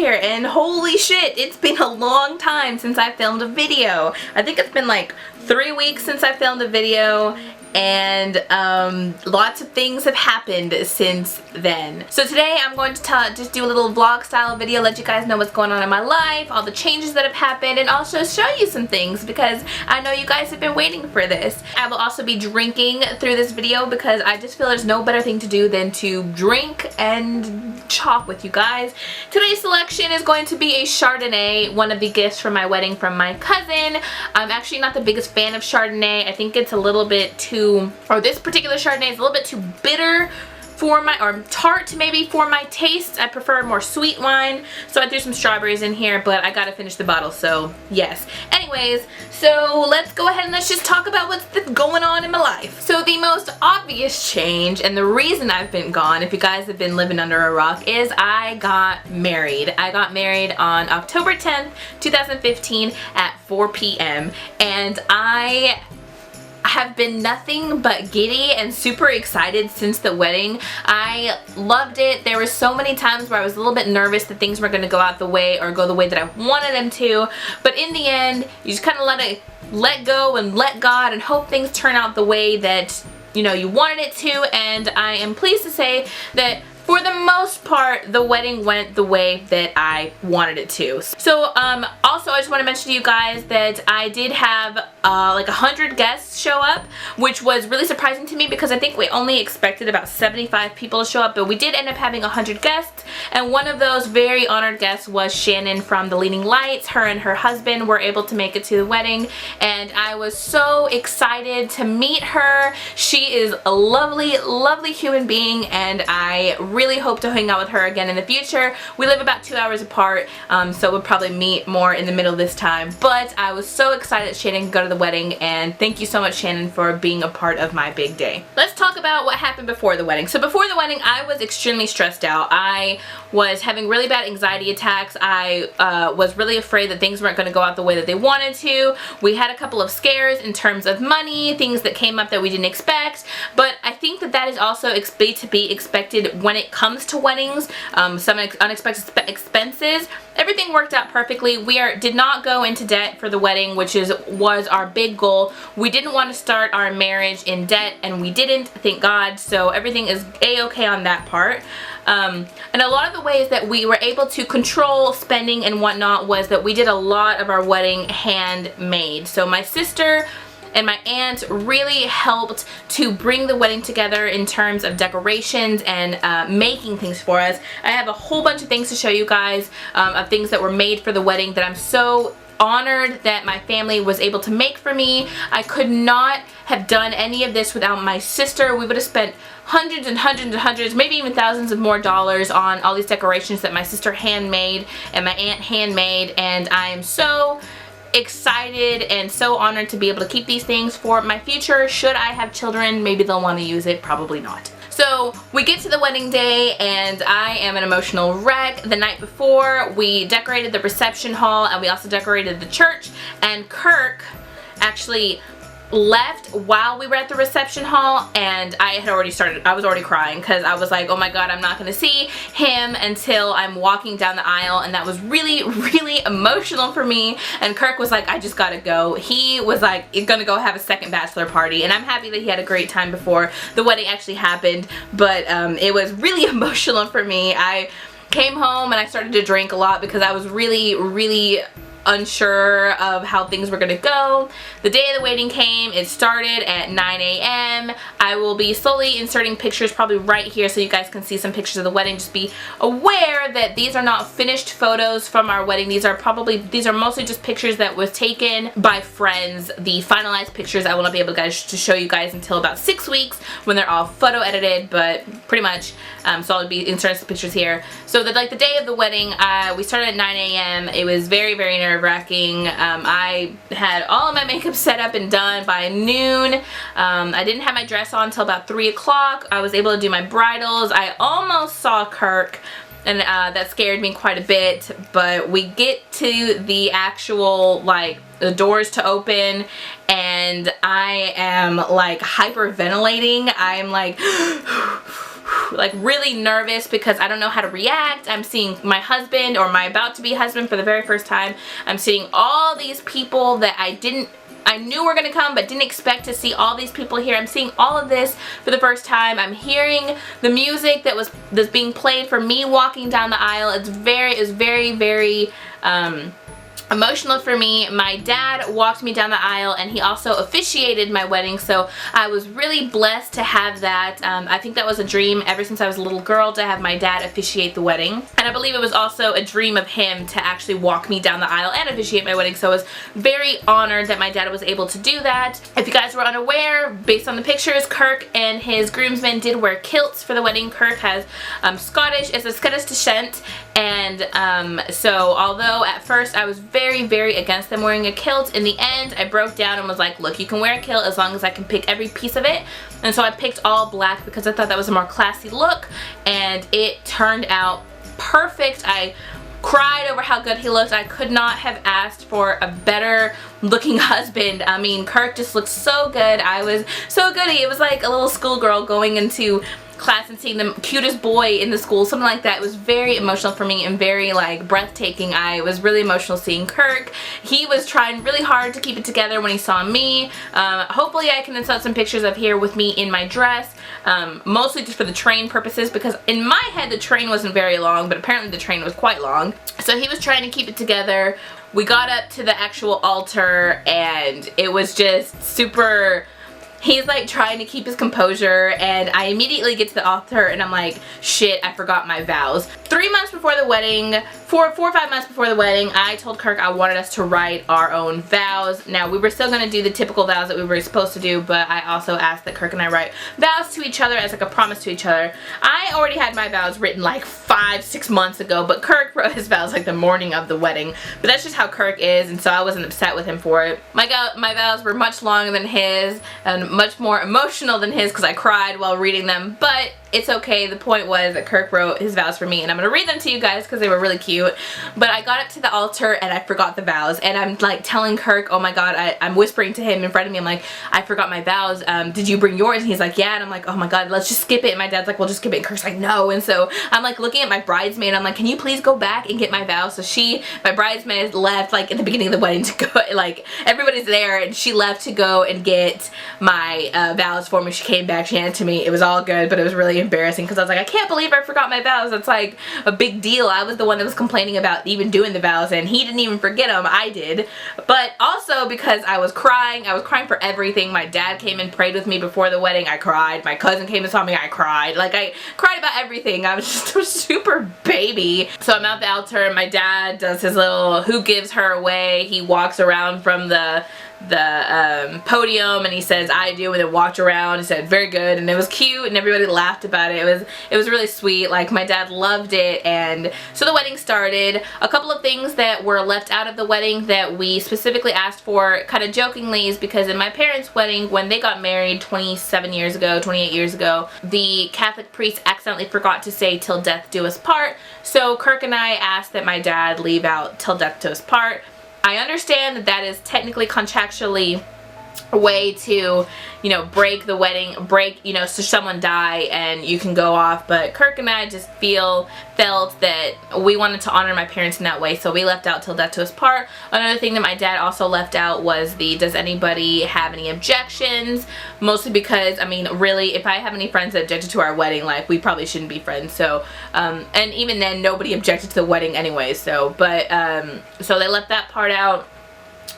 here, and holy shit, it's been a long time since I filmed a video. I think it's been like 3 weeks since I filmed a video, and lots of things have happened since then. So today I'm going to just do a little vlog style video, let you guys know what's going on in my life, all the changes that have happened, and also show you some things because I know you guys have been waiting for this. I will also be drinking through this video because I just feel there's no better thing to do than to drink and talk with you guys. Today's selection is going to be a Chardonnay, one of the gifts from my wedding from my cousin. I'm actually not the biggest fan of Chardonnay. I think it's a little bit too, or this particular Chardonnay is a little bit too bitter for my, or tart maybe for my taste. I prefer more sweet wine, so I threw some strawberries in here, but I gotta finish the bottle, so yes. Anyways, so let's go ahead and let's just talk about what's going on in my life. So the most obvious change, and the reason I've been gone, if you guys have been living under a rock, is I got married. I got married on October 10th, 2015 at 4 p.m. and I have been nothing but giddy and super excited since the wedding. I loved it. There were so many times where I was a little bit nervous that things were going to go out the way or go the way that I wanted them to, but in the end you just kind of let go and let God and hope things turn out the way that, you know, you wanted it to. And I am pleased to say that for the most part, the wedding went the way that I wanted it to. So, also I just want to mention to you guys that I did have like 100 guests show up, which was really surprising to me because I think we only expected about 75 people to show up, but we did end up having 100 guests, and one of those very honored guests was Shannon from the Leading Lights. Her and her husband were able to make it to the wedding, and I was so excited to meet her. She is a lovely, lovely human being, and I really hope to hang out with her again in the future. We live about 2 hours apart, so we'll probably meet more in the middle this time, but I was so excited that Shannon could go to the wedding, and thank you so much, Shannon, for being a part of my big day. Let's talk about what happened before the wedding. So before the wedding, I was extremely stressed out. I was having really bad anxiety attacks. I was really afraid that things weren't going to go out the way that they wanted to. We had a couple of scares in terms of money, things that came up that we didn't expect, but I think that that is also to be expected when it comes to weddings. Some unexpected expenses. Everything worked out perfectly. We did not go into debt for the wedding, which was our big goal. We didn't want to start our marriage in debt, and we didn't, thank God, so everything is a-okay on that part. And a lot of the ways that we were able to control spending and whatnot was that we did a lot of our wedding handmade. So my sister and my aunt really helped to bring the wedding together in terms of decorations and making things for us. I have a whole bunch of things to show you guys of things that were made for the wedding that I'm so honored that my family was able to make for me. I could not have done any of this without my sister. We would have spent hundreds and hundreds and hundreds, maybe even thousands of more dollars on all these decorations that my sister handmade and my aunt handmade, and I am so excited and so honored to be able to keep these things for my future. Should I have children, maybe they'll want to use it, probably not. So we get to the wedding day and I am an emotional wreck. The night before, we decorated the reception hall and we also decorated the church, and Kirk actually left while we were at the reception hall, and I was already crying because I was like, oh my god, I'm not going to see him until I'm walking down the aisle, and that was really, really emotional for me. And Kirk was like, I just gotta go. He was like, he's gonna go have a second bachelor party, and I'm happy that he had a great time before the wedding actually happened, but it was really emotional for me. I came home and I started to drink a lot because I was really, really unsure of how things were gonna go. The day of the wedding came. It started at 9 a.m. I will be slowly inserting pictures probably right here so you guys can see some pictures of the wedding. Just be aware that these are not finished photos from our wedding. These are mostly just pictures that was taken by friends. The finalized pictures I will not be able to show you guys until about 6 weeks when they're all photo edited, but pretty much so I'll be inserting some pictures here. So that, like, the day of the wedding, we started at 9 a.m. It was very, very nerve-wracking. I had all of my makeup set up and done by noon. I didn't have my dress on until about 3 o'clock. I was able to do my bridals. I almost saw Kirk, and that scared me quite a bit, but we get to the actual, like, the doors to open, and I am like hyperventilating. I'm like like really nervous because I don't know how to react. I'm seeing my husband, or my about to be husband, for the very first time. I'm seeing all these people that I knew were gonna come but didn't expect to see all these people here. I'm seeing all of this for the first time. I'm hearing the music that's being played for me walking down the aisle. It was very emotional for me. My dad walked me down the aisle and he also officiated my wedding, so I was really blessed to have that. I think that was a dream ever since I was a little girl, to have my dad officiate the wedding, and I believe it was also a dream of him to actually walk me down the aisle and officiate my wedding, so I was very honored that my dad was able to do that. If you guys were unaware, based on the pictures, Kirk and his groomsmen did wear kilts for the wedding. Kirk has Scottish descent, and so although at first I was very against them wearing a kilt, in the end I broke down and was like, look, you can wear a kilt as long as I can pick every piece of it. And so I picked all black because I thought that was a more classy look, and it turned out perfect. I cried over how good he looked. I could not have asked for a better looking husband. I mean, Kirk just looked so good. I was so goody. It was like a little schoolgirl going into class and seeing the cutest boy in the school, something like that. It was very emotional for me and very like breathtaking. I was really emotional seeing Kirk. He was trying really hard to keep it together when he saw me. Hopefully I can insert some pictures of here with me in my dress, mostly just for the train purposes, because in my head the train wasn't very long, but apparently the train was quite long. So he was trying to keep it together. We got up to the actual altar and it was just super. He's like trying to keep his composure, and I immediately get to the altar and I'm like, shit, I forgot my vows. 3 months before the wedding, 4 or 5 months before the wedding, I told Kirk I wanted us to write our own vows. Now, we were still going to do the typical vows that we were supposed to do, but I also asked that Kirk and I write vows to each other as like a promise to each other. I already had my vows written like 5-6 months ago, but Kirk wrote his vows like the morning of the wedding. But that's just how Kirk is, and so I wasn't upset with him for it. My vows were much longer than his and much more emotional than his because I cried while reading them, but it's okay. The point was that Kirk wrote his vows for me, and I'm going to read them to you guys because they were really cute. But I got up to the altar and I forgot the vows, and I'm like telling Kirk, oh my god, I'm whispering to him in front of me, I'm like, I forgot my vows, did you bring yours? And he's like, yeah, and I'm like, oh my god, let's just skip it. And my dad's like, well, just skip it, and Kirk's like, no. And so I'm like looking at my bridesmaid, I'm like, can you please go back and get my vows? So my bridesmaid left like at the beginning of the wedding to go, like everybody's there, and she left to go and get my vows for me. She came back, she handed it to me. It was all good, but it was really embarrassing because I was like, I can't believe I forgot my vows. It's like a big deal. I was the one that was complaining about even doing the vows, and he didn't even forget them. I did. But also because I was crying for everything. My dad came and prayed with me before the wedding. I cried. My cousin came and saw me. I cried. Like, I cried about everything. I was just a super baby. So I'm at the altar, and my dad does his little who gives her away. He walks around from the podium and he says, I do, and then walked around and said, very good, and it was cute, and everybody laughed about it. It was really sweet. Like, my dad loved it. And so the wedding started. A couple of things that were left out of the wedding that we specifically asked for, kind of jokingly, is because in my parents' wedding, when they got married 28 years ago, the Catholic priest accidentally forgot to say till death do us part. So Kirk and I asked that my dad leave out till death do us part. I understand that that is technically contractually a way to, you know, break the wedding, you know, so someone die and you can go off, but Kirk and I just felt that we wanted to honor my parents in that way, so we left out till death do us part. Another thing that my dad also left out was does anybody have any objections, mostly because, I mean, really, if I have any friends that objected to our wedding, like, we probably shouldn't be friends. So and even then, nobody objected to the wedding anyway, so, but so they left that part out.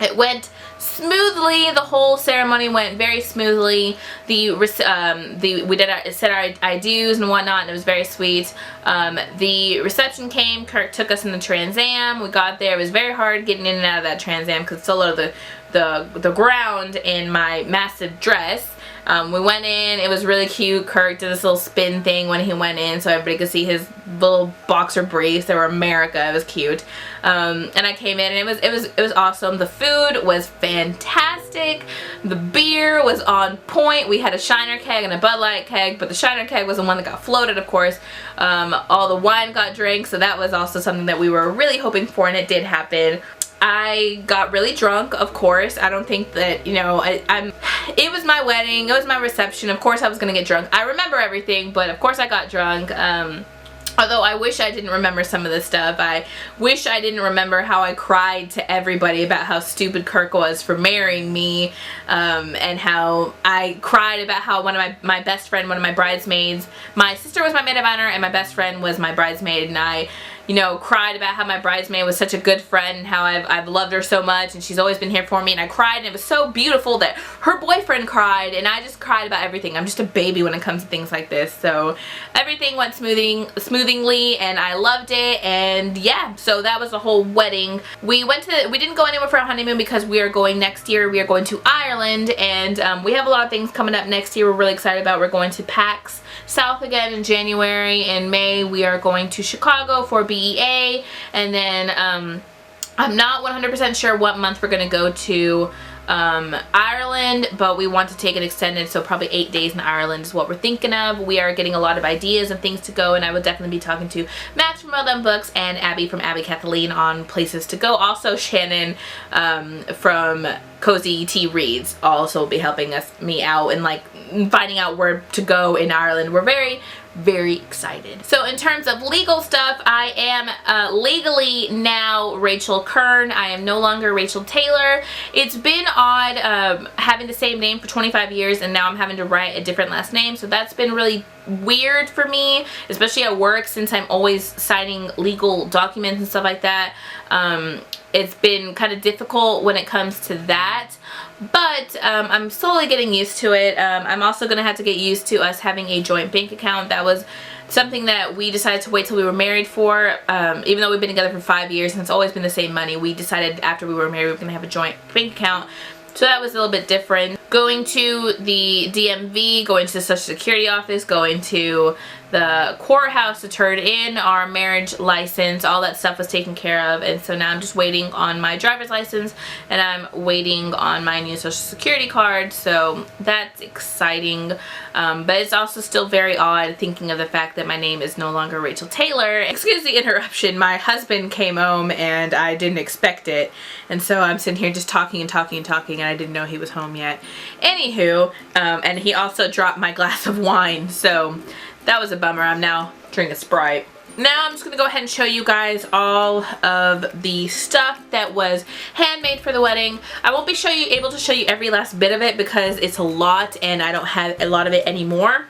It went smoothly. The whole ceremony went very smoothly. We said our I do's and whatnot, and it was very sweet. The reception came. Kirk took us in the Trans Am. We got there. It was very hard getting in and out of that Trans Am because it's so low to the ground in my massive dress. We went in, it was really cute. Kirk did this little spin thing when he went in so everybody could see his little boxer briefs. They were America. It was cute. And I came in and it was awesome. The food was fantastic. The beer was on point. We had a Shiner keg and a Bud Light keg, but the Shiner keg was the one that got floated, of course. All the wine got drank, so that was also something that we were really hoping for, and it did happen. I got really drunk, of course. I don't think that, you know, it was my wedding, it was my reception. Of course I was gonna get drunk. I remember everything, but of course I got drunk. Although I wish I didn't remember some of this stuff. I wish I didn't remember how I cried to everybody about how stupid Kirk was for marrying me, and how I cried about how one of my best friend, one of my bridesmaids, my sister was my maid of honor and my best friend was my bridesmaid, and I, you know, cried about how my bridesmaid was such a good friend and how I've loved her so much and she's always been here for me, and I cried, and it was so beautiful that her boyfriend cried, and I just cried about everything. I'm just a baby when it comes to things like this. So everything went smoothingly and I loved it, and yeah, so that was the whole wedding. We didn't go anywhere for our honeymoon because we are going next year. We are going to Ireland, and we have a lot of things coming up next year we're really excited about. We're going to PAX South again in January. In May we are going to Chicago for BEA, and then I'm not 100% sure what month we're going to go to Ireland, but we want to take it extended, so probably 8 days in Ireland is what we're thinking of. We are getting a lot of ideas and things to go, and I will definitely be talking to Max from Well Done Books and Abby from Abby Kathleen on places to go. Also Shannon from Cozy Tea Reads also will be helping me out and like finding out where to go in Ireland. We're very excited. So in terms of legal stuff, I am legally now Rachel Kern. I am no longer Rachel Taylor. It's been odd having the same name for 25 years and now I'm having to write a different last name, so that's been really weird for me, especially at work since I'm always signing legal documents and stuff like that. It's been kind of difficult when it comes to that, but I'm slowly getting used to it. I'm also going to have to get used to us having a joint bank account. That was something that we decided to wait till we were married for. Even though we've been together for 5 years and it's always been the same money, we decided after we were married we were going to have a joint bank account. So that was a little bit different. Going to the DMV, going to the Social Security office, going to the courthouse to turn in our marriage license, all that stuff was taken care of, and so now I'm just waiting on my driver's license and I'm waiting on my new Social Security card, so that's exciting. But it's also still very odd thinking of the fact that my name is no longer Rachel Taylor. Excuse the interruption, my husband came home and I didn't expect it, and so I'm sitting here just talking and I didn't know he was home yet. Anywho, and he also dropped my glass of wine, so that was a bummer. I'm now drinking Sprite. Now I'm just going to go ahead and show you guys all of the stuff that was handmade for the wedding. I won't be able to show you every last bit of it because it's a lot and I don't have a lot of it anymore.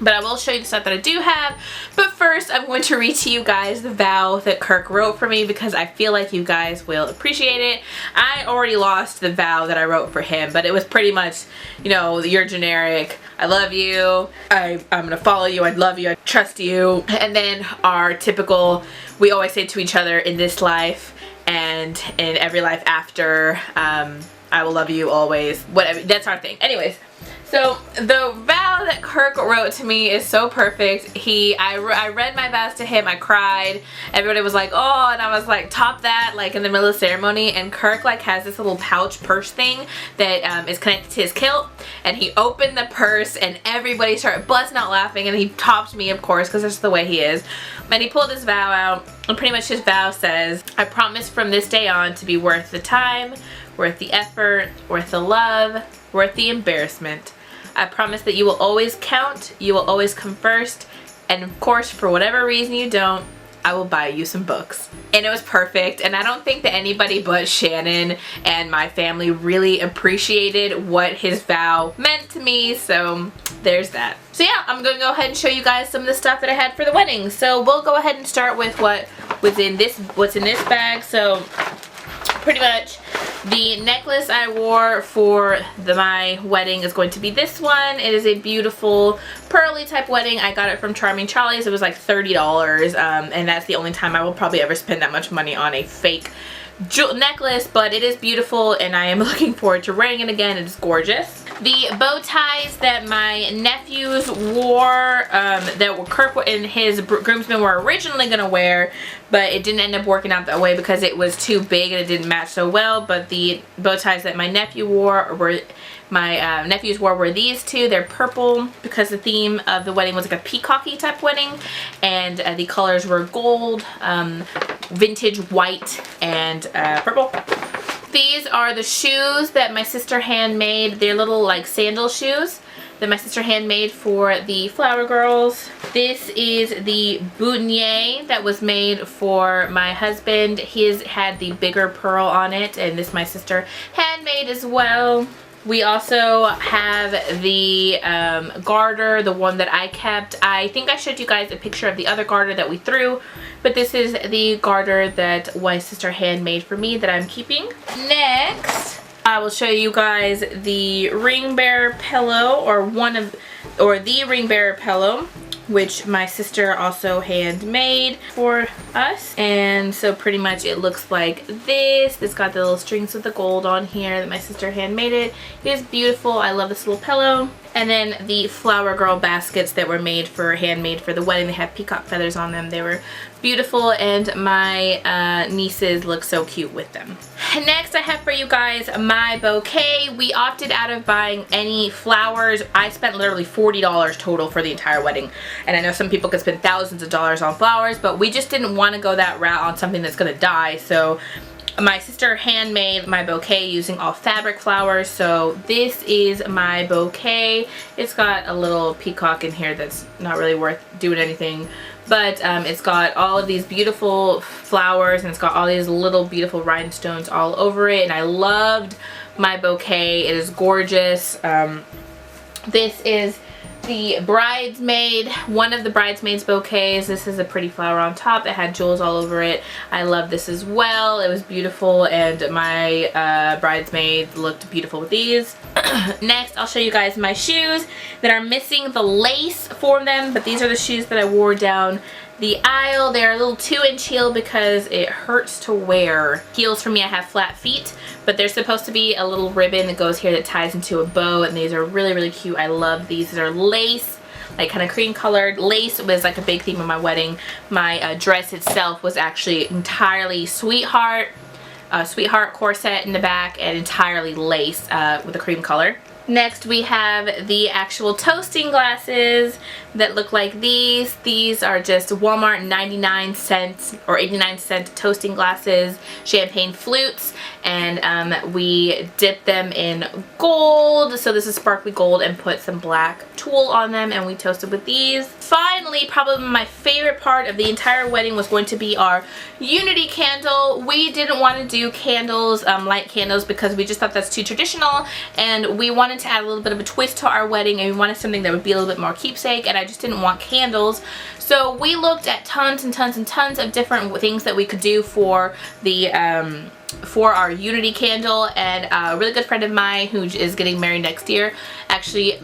But I will show you the stuff that I do have. But first, I'm going to read to you guys the vow that Kirk wrote for me because I feel like you guys will appreciate it. I already lost the vow that I wrote for him, but it was pretty much, you know, your generic, I love you, I'm gonna follow you, I love you, I trust you. And then our typical, we always say to each other, in this life and in every life after, I will love you always, whatever, that's our thing. Anyways. So the vow that Kirk wrote to me is so perfect. I read my vows to him, I cried, everybody was like, oh, and I was like, top that, like in the middle of the ceremony, and Kirk like has this little pouch purse thing that is connected to his kilt, and he opened the purse and everybody started busting out laughing, and he topped me, of course, because that's the way he is. And he pulled his vow out, and pretty much his vow says, I promise from this day on to be worth the time, worth the effort, worth the love, worth the embarrassment. I promise that you will always count, you will always come first, and of course, for whatever reason you don't, I will buy you some books. And it was perfect, and I don't think that anybody but Shannon and my family really appreciated what his vow meant to me, so there's that. So yeah, I'm going to go ahead and show you guys some of the stuff that I had for the wedding. So we'll go ahead and start with what's in this bag. So pretty much the necklace I wore for my wedding is going to be this one. It is a beautiful pearly type wedding. I got it from Charming Charlie's. It was like $30, and that's the only time I will probably ever spend that much money on a fake necklace, but it is beautiful and I am looking forward to wearing it again. It is gorgeous. The bow ties that my nephews wore, that Kirk and his groomsmen were originally going to wear, but it didn't end up working out that way because it was too big and it didn't match so well. But the bow ties that my nephews wore were these two. They're purple because the theme of the wedding was like a peacocky type wedding, and the colors were gold, vintage white, and purple. These are the shoes that my sister handmade. They're little like sandal shoes that my sister handmade for the flower girls. This is the boutonniere that was made for my husband. His had the bigger pearl on it, and this my sister handmade as well. We also have the garter, the one that I kept. I think I showed you guys a picture of the other garter that we threw, but this is the garter that my sister handmade for me that I'm keeping. Next, I will show you guys the ring bearer pillow, or the ring bearer pillow, which my sister also handmade for us. And so pretty much it looks like this. It's got the little strings with the gold on here that my sister handmade it. It is beautiful. I love this little pillow. And then the flower girl baskets that were handmade for the wedding. They have peacock feathers on them. They were beautiful, and my nieces look so cute with them. Next, I have for you guys my bouquet. We opted out of buying any flowers. I spent literally $40 total for the entire wedding, and I know some people could spend thousands of dollars on flowers, but we just didn't want to go that route on something that's gonna die. So my sister handmade my bouquet using all fabric flowers. So this is my bouquet. It's got a little peacock in here that's not really worth doing anything, but it's got all of these beautiful flowers, and it's got all these little beautiful rhinestones all over it, and I loved my bouquet. It is gorgeous. This is the bridesmaid, one of the bridesmaids bouquets. This is a pretty flower on top. It had jewels all over it. I love this as well. It was beautiful, and my bridesmaids looked beautiful with these. Next, I'll show you guys my shoes that are missing the lace for them, but these are the shoes that I wore down the aisle. They're a little 2-inch heel because it hurts to wear heels for me. I have flat feet, but there's supposed to be a little ribbon that goes here that ties into a bow, and these are really, really cute. I love these. These are lace, like kind of cream colored. Lace was like a big theme of my wedding. My dress itself was actually entirely sweetheart corset in the back, and entirely lace with a cream color. Next, we have the actual toasting glasses that look like these. These are just Walmart 99-cent or 89-cent toasting glasses, champagne flutes, and we dip them in gold. So this is sparkly gold, and put some black tulle on them, and we toasted with these. Finally, probably my favorite part of the entire wedding was going to be our unity candle. We didn't want to do candles, light candles, because we just thought that's too traditional, and we wanted to add a little bit of a twist to our wedding, and we wanted something that would be a little bit more keepsake, and I just didn't want candles. So we looked at tons and tons and tons of different things that we could do for the for our unity candle, and a really good friend of mine who is getting married next year actually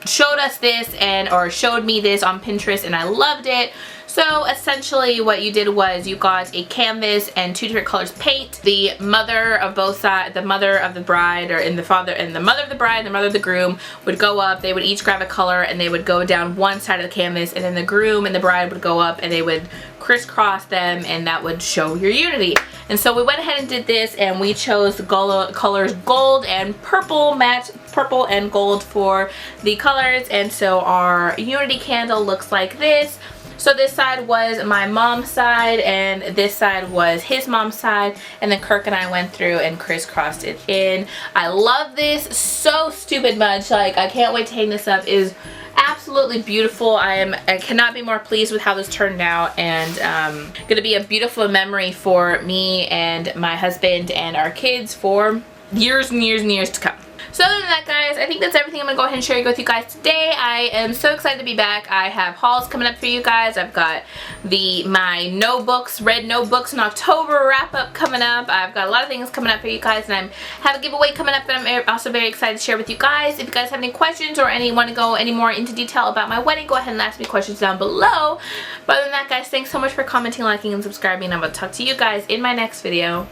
showed us this, or showed me this on Pinterest, and I loved it. So essentially what you did was you got a canvas and 2 different colors paint. The mother of both sides, the mother of the bride, the mother of the bride and the mother of the groom would go up. They would each grab a color, and they would go down one side of the canvas, and then the groom and the bride would go up, and they would crisscross them, and that would show your unity. And so we went ahead and did this, and we chose the colors gold and purple, match purple and gold for the colors, and so our unity candle looks like this. So this side was my mom's side, and this side was his mom's side, and then Kirk and I went through and crisscrossed it in. I love this so stupid much. Like, I can't wait to hang this up. It is absolutely beautiful. I cannot be more pleased with how this turned out, and gonna be a beautiful memory for me and my husband and our kids for years and years and years to come. So other than that, guys, I think that's everything I'm going to go ahead and share with you guys today. I am so excited to be back. I have hauls coming up for you guys. I've got my notebooks, red notebooks in October wrap up coming up. I've got a lot of things coming up for you guys, and I have a giveaway coming up that I'm also very excited to share with you guys. If you guys have any questions or want to go any more into detail about my wedding, go ahead and ask me questions down below. But other than that, guys, thanks so much for commenting, liking, and subscribing, and I'm going to talk to you guys in my next video.